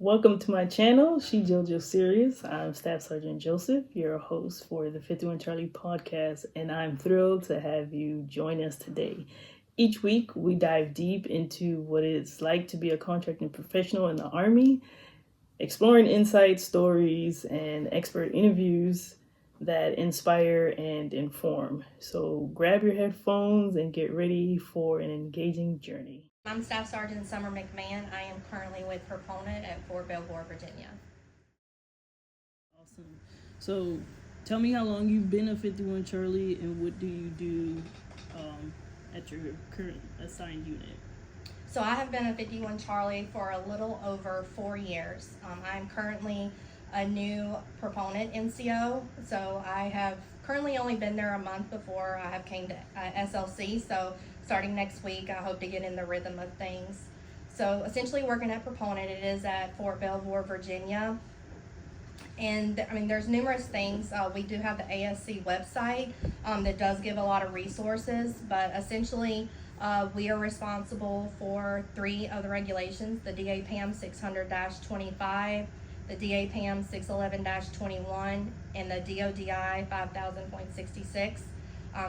Welcome to my channel, She JoJo Series. I'm Staff Sergeant Joseph, your host for the 51 Charlie podcast, and I'm thrilled to have you join us today. Each week, we dive deep into what it's like to be a contracting professional in the Army, exploring insights, stories, and expert interviews that inspire and inform. So grab your headphones and get ready for an engaging journey. I'm Staff Sergeant Summer McMahon. I am currently with Proponent at Fort Belvoir, Virginia. Awesome. So tell me how long you've been a 51 Charlie and what do you do at your current assigned unit? So I have been a 51 Charlie for a little over 4 years. I'm currently a new Proponent NCO, so I have currently only been there a month before I have came to SLC, so starting next week I hope to get in the rhythm of things. So essentially working at Proponent, it is at Fort Belvoir, Virginia. And I mean, there's numerous things. We do have the ASC website that does give a lot of resources, but essentially we are responsible for 3 of the regulations: the DAPAM 600-25, the DAPAM 611-21, and the DODI 5000.66.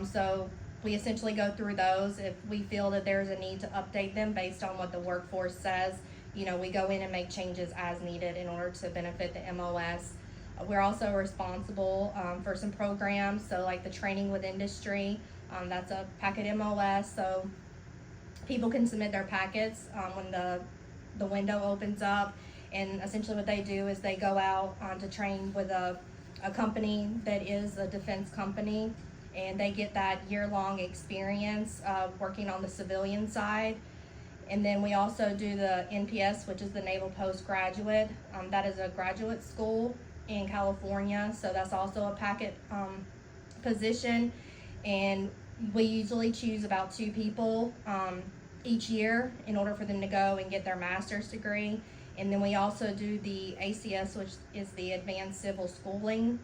So we essentially go through those. If we feel that there's a need to update them based on what the workforce says, we go in and make changes as needed in order to benefit the MOS. We're also responsible for some programs, so like the training with industry, that's a packet MOS, so people can submit their packets when the window opens up, and essentially what they do is they go out to train with a company that is a defense company, and they get that year-long experience working on the civilian side. And then we also do the NPS, which is the Naval Postgraduate. That is a graduate school in California, so that's also a packet position. And we usually choose about 2 people each year in order for them to go and get their master's degree. And then we also do the ACS, which is the Advanced Civil Schooling.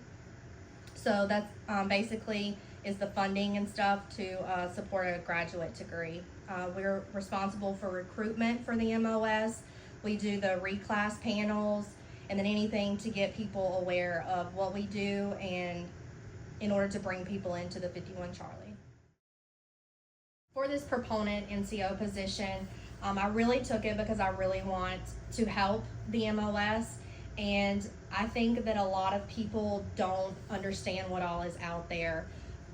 So that's basically is the funding and stuff to support a graduate degree. We're responsible for recruitment for the MOS. We do the reclass panels, and then anything to get people aware of what we do and in order to bring people into the 51 Charlie. For this Proponent NCO position, I really took it because I really want to help the MOS, and I think that a lot of people don't understand what all is out there.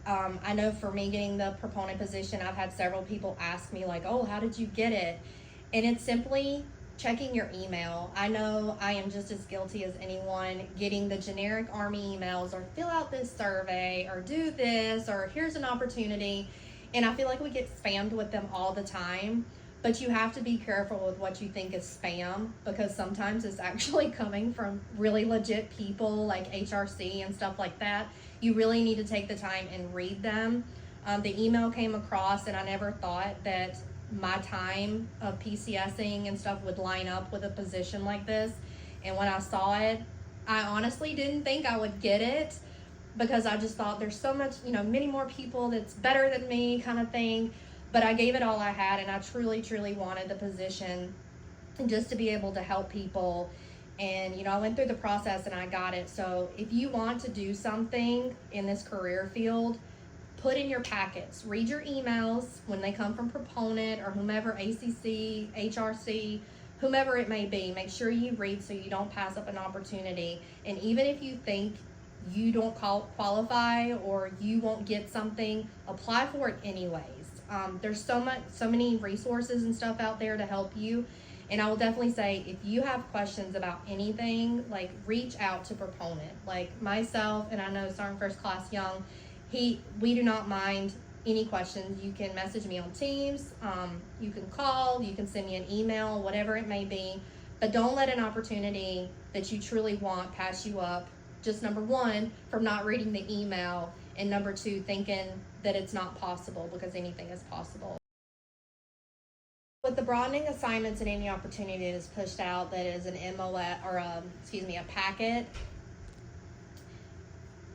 I know for me getting the Proponent position, I've had several people ask me like, oh, how did you get it? And it's simply checking your email. I know I am just as guilty as anyone getting the generic Army emails or fill out this survey or do this or here's an opportunity. And I feel like we get spammed with them all the time. But you have to be careful with what you think is spam, because sometimes it's actually coming from really legit people like HRC and stuff like that. You really need to take the time and read them. The email came across and I never thought that my time of PCSing and stuff would line up with a position like this. And when I saw it, I honestly didn't think I would get it, because I just thought there's so much, many more people that's better than me kind of thing. But I gave it all I had, and I truly, truly wanted the position just to be able to help people. And, I went through the process and I got it. So if you want to do something in this career field, put in your packets, read your emails when they come from Proponent or whomever, ACC, HRC, whomever it may be. Make sure you read so you don't pass up an opportunity. And even if you think you don't qualify or you won't get something, apply for it anyways. There's so many resources and stuff out there to help you. And I will definitely say, if you have questions about anything, like reach out to Proponent. Like myself, and I know Sergeant First Class Young, we do not mind any questions. You can message me on Teams, you can call, you can send me an email, whatever it may be. But don't let an opportunity that you truly want pass you up. Just number 1, from not reading the email, and number 2, thinking that it's not possible, because anything is possible. With the broadening assignments and any opportunity that is pushed out that is an MOS or a packet,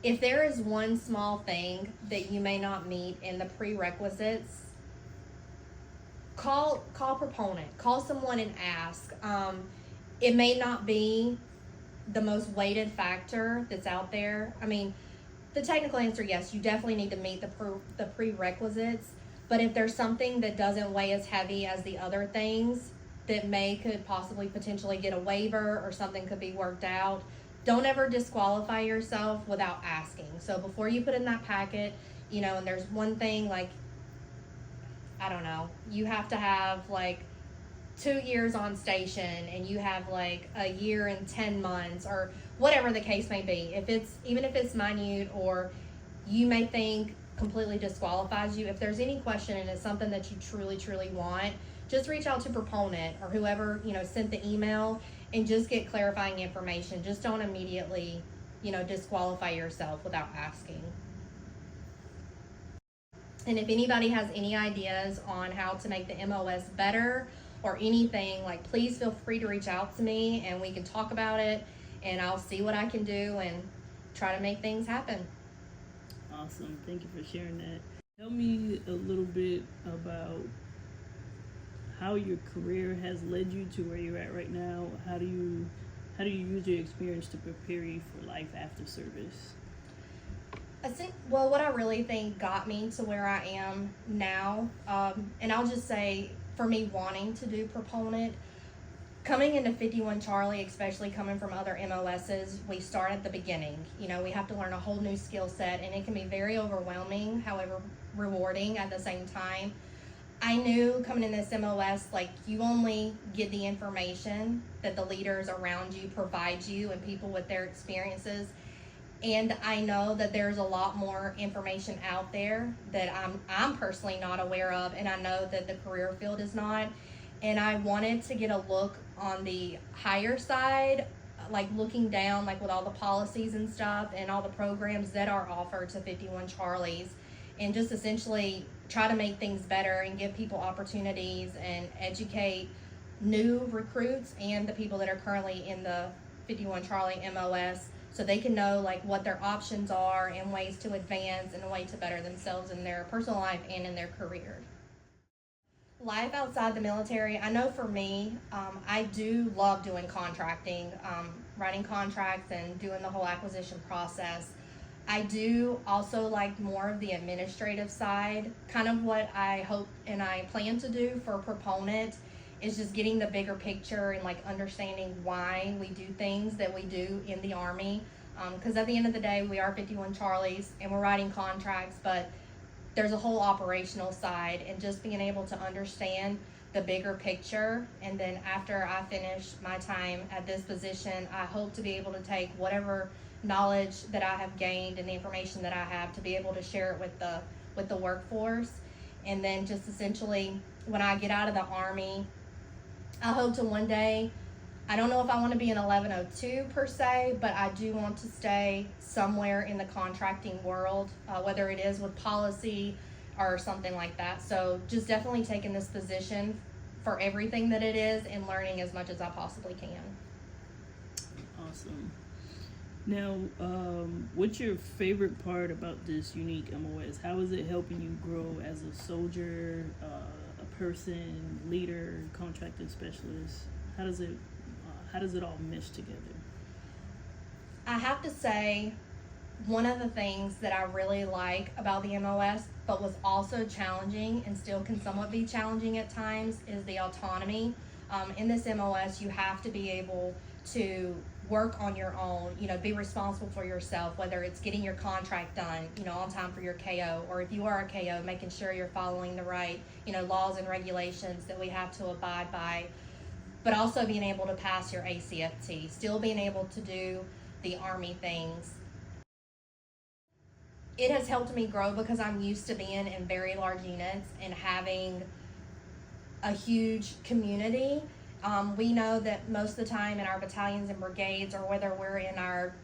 if there is one small thing that you may not meet in the prerequisites, call Proponent, call someone and ask. it may not be the most weighted factor that's out there. I mean, the technical answer, yes, you definitely need to meet the prerequisites. But if there's something that doesn't weigh as heavy as the other things that could possibly potentially get a waiver or something could be worked out, don't ever disqualify yourself without asking. So before you put in that packet, and there's one thing like, I don't know, you have to have like 2 years on station and you have like a year and 10 months or whatever the case may be. Even if it's minute or you may think completely disqualifies you, if there's any question and it's something that you truly want, just reach out to proponent or whoever sent the email and just get clarifying information. Just don't immediately disqualify yourself without asking. And if anybody has any ideas on how to make the MOS better or anything, like, please feel free to reach out to me and we can talk about it, and I'll see what I can do and try to make things happen. Awesome. Thank you for sharing that. Tell me a little bit about how your career has led you to where you're at right now. How do you use your experience to prepare you for life after service? What I really think got me to where I am now, and I'll just say, for me wanting to do proponent, coming into 51 Charlie, especially coming from other MOSs, we start at the beginning. We have to learn a whole new skill set, and it can be very overwhelming, however rewarding at the same time. I knew coming in this MOS, like, you only get the information that the leaders around you provide you and people with their experiences. And I know that there's a lot more information out there that I'm personally not aware of, and I know that the career field is not. And I wanted to get a look on the higher side, like looking down, like with all the policies and stuff and all the programs that are offered to 51 Charlies, and just essentially try to make things better and give people opportunities and educate new recruits and the people that are currently in the 51 Charlie MOS, so they can know like what their options are and ways to advance and a way to better themselves in their personal life and in their career. Life outside the military, I know for me, I do love doing contracting, writing contracts and doing the whole acquisition process. I do also like more of the administrative side. Kind of what I hope and I plan to do for proponent is just getting the bigger picture and like understanding why we do things that we do in the Army. Because at the end of the day, we are 51 Charlies and we're writing contracts, but there's a whole operational side, and just being able to understand the bigger picture. And then after I finish my time at this position, I hope to be able to take whatever knowledge that I have gained and the information that I have to be able to share it with the workforce. And then just essentially, when I get out of the Army, I hope to one day, I don't know if I want to be an 1102 per se, but I do want to stay somewhere in the contracting world, whether it is with policy or something like that. So just definitely taking this position for everything that it is and learning as much as I possibly can. Awesome. Now, what's your favorite part about this unique MOS? How is it helping you grow as a soldier, a person, leader, contracting specialist? How does it all mesh together? I have to say, one of the things that I really like about the MOS, but was also challenging and still can somewhat be challenging at times, is the autonomy. In this MOS, you have to be able to work on your own, be responsible for yourself, whether it's getting your contract done, on time for your KO, or if you are a KO, making sure you're following the right, laws and regulations that we have to abide by, but also being able to pass your ACFT, still being able to do the Army things. It has helped me grow because I'm used to being in very large units and having a huge community. We know that most of the time in our battalions and brigades, or whether we're in our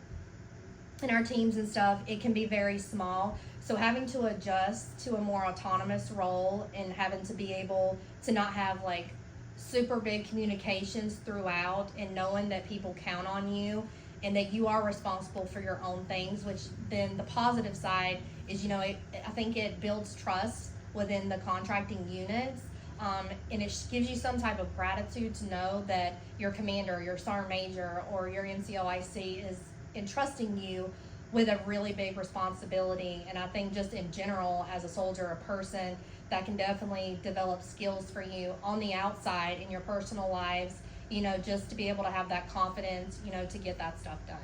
teams and stuff, it can be very small. So having to adjust to a more autonomous role and having to be able to not have like super big communications throughout, and knowing that people count on you and that you are responsible for your own things, which then the positive side is, I think it builds trust within the contracting units. And it gives you some type of gratitude to know that your commander, your sergeant major, or your NCOIC is entrusting you with a really big responsibility. And I think just in general, as a soldier, a person, that can definitely develop skills for you on the outside in your personal lives, just to be able to have that confidence, to get that stuff done.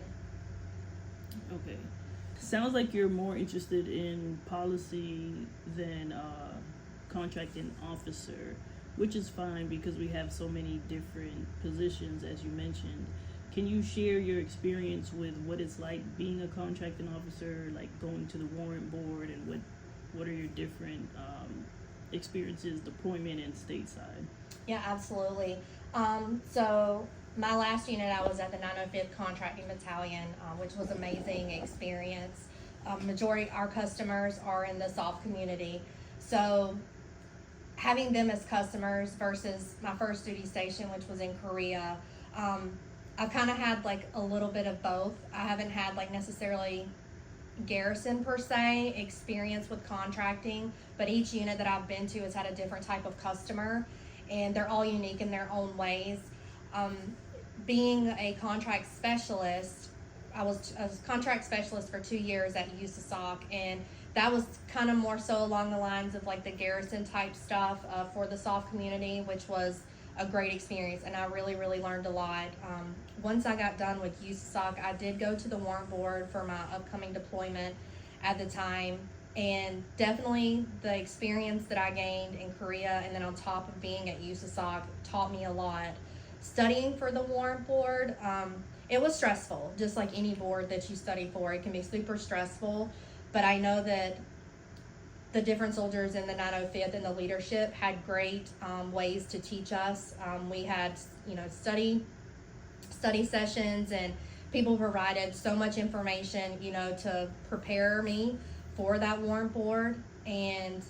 Okay. Sounds like you're more interested in policy than contracting officer, which is fine because we have so many different positions, as you mentioned. Can you share your experience with what it's like being a contracting officer, like going to the warrant board, and what are your different experiences, deployment and stateside? Yeah, absolutely. So my last unit, I was at the 905th Contracting Battalion, which was amazing experience. Majority our customers are in the SOF community, so having them as customers versus my first duty station, which was in Korea, I've kind of had like a little bit of both. I haven't had like necessarily garrison per se experience with contracting, but each unit that I've been to has had a different type of customer, and they're all unique in their own ways. Being a contract specialist, I was a contract specialist for 2 years at USASOC, and that was kind of more so along the lines of like the garrison type stuff for the SOF community, which was a great experience, and I really, really learned a lot. Once I got done with USASOC, I did go to the warrant board for my upcoming deployment at the time, and definitely the experience that I gained in Korea and then on top of being at USASOC taught me a lot. Studying for the warrant board, it was stressful, just like any board that you study for. It can be super stressful, but I know that the different soldiers in the 905th and the leadership had great ways to teach us. We had, study sessions, and people provided so much information, to prepare me for that warrant board. And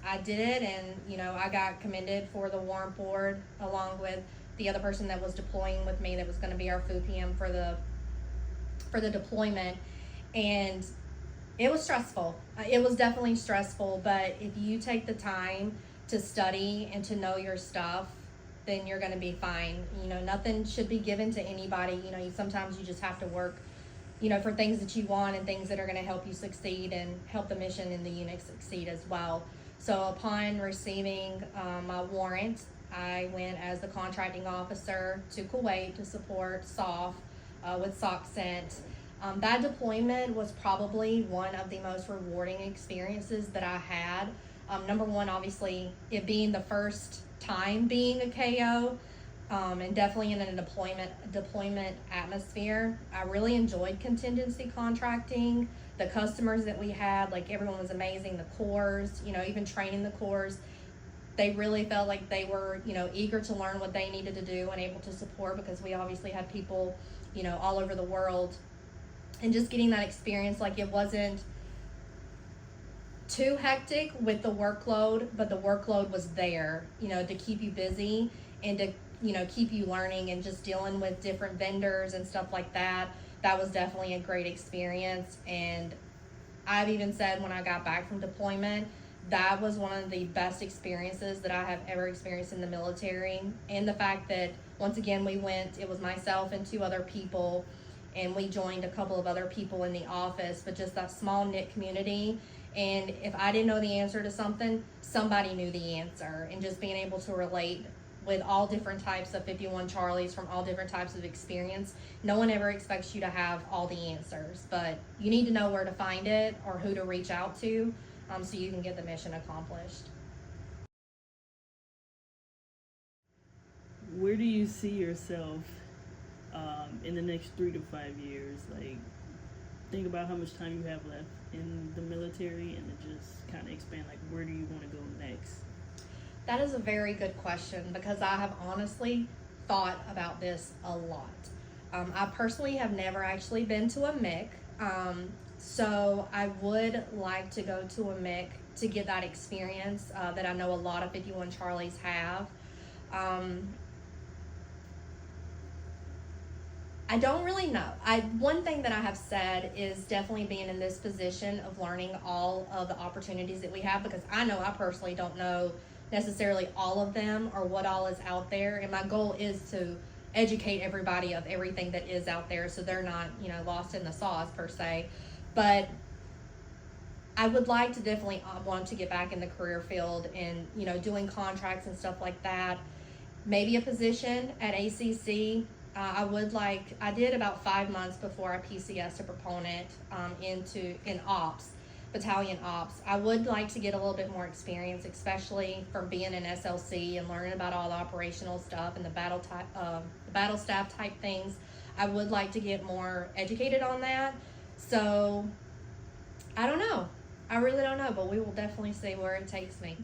I did it, and, I got commended for the warrant board along with the other person that was deploying with me that was going to be our FUPM for the deployment. And it was stressful. It was definitely stressful, but if you take the time to study and to know your stuff, then you're going to be fine. Nothing should be given to anybody. Sometimes you just have to work, for things that you want and things that are going to help you succeed and help the mission and the unit succeed as well. So upon receiving my warrant, I went as the contracting officer to Kuwait to support SOF with SOCCENT. That deployment was probably one of the most rewarding experiences that I had. Number one, obviously, it being the first time being a KO, and definitely in a deployment atmosphere. I really enjoyed contingency contracting. The customers that we had, like everyone was amazing. The corps, even training the corps, they really felt like they were, eager to learn what they needed to do and able to support, because we obviously had people, all over the world. And just getting that experience, like it wasn't too hectic with the workload, but the workload was there, to keep you busy and to, keep you learning, and just dealing with different vendors and stuff like that. That was definitely a great experience. And I've even said when I got back from deployment, that was one of the best experiences that I have ever experienced in the military. And the fact that, once again, it was myself and 2 other people, and we joined a couple of other people in the office, but just that small knit community. And if I didn't know the answer to something, somebody knew the answer, and just being able to relate with all different types of 51 Charlies from all different types of experience. No one ever expects you to have all the answers, but you need to know where to find it or who to reach out to, so you can get the mission accomplished. Where do you see yourself in the next 3 to 5 years? Like, think about how much time you have left in the military, and then just kind of expand, like, where do you want to go next? That is a very good question, because I have honestly thought about this a lot. I personally have never actually been to a MIC, so I would like to go to a MIC to get that experience that I know a lot of 51 Charlies have. I don't really know. One thing that I have said is definitely being in this position of learning all of the opportunities that we have, because I know I personally don't know necessarily all of them or what all is out there. And my goal is to educate everybody of everything that is out there so they're not, lost in the sauce per se. But I would like to definitely want to get back in the career field and, doing contracts and stuff like that. Maybe a position at ACC. I did about 5 months before I PCS a proponent in ops, battalion ops. I would like to get a little bit more experience, especially from being in SLC and learning about all the operational stuff and the battle staff type things. I would like to get more educated on that. So I don't know. I really don't know, but we will definitely see where it takes me.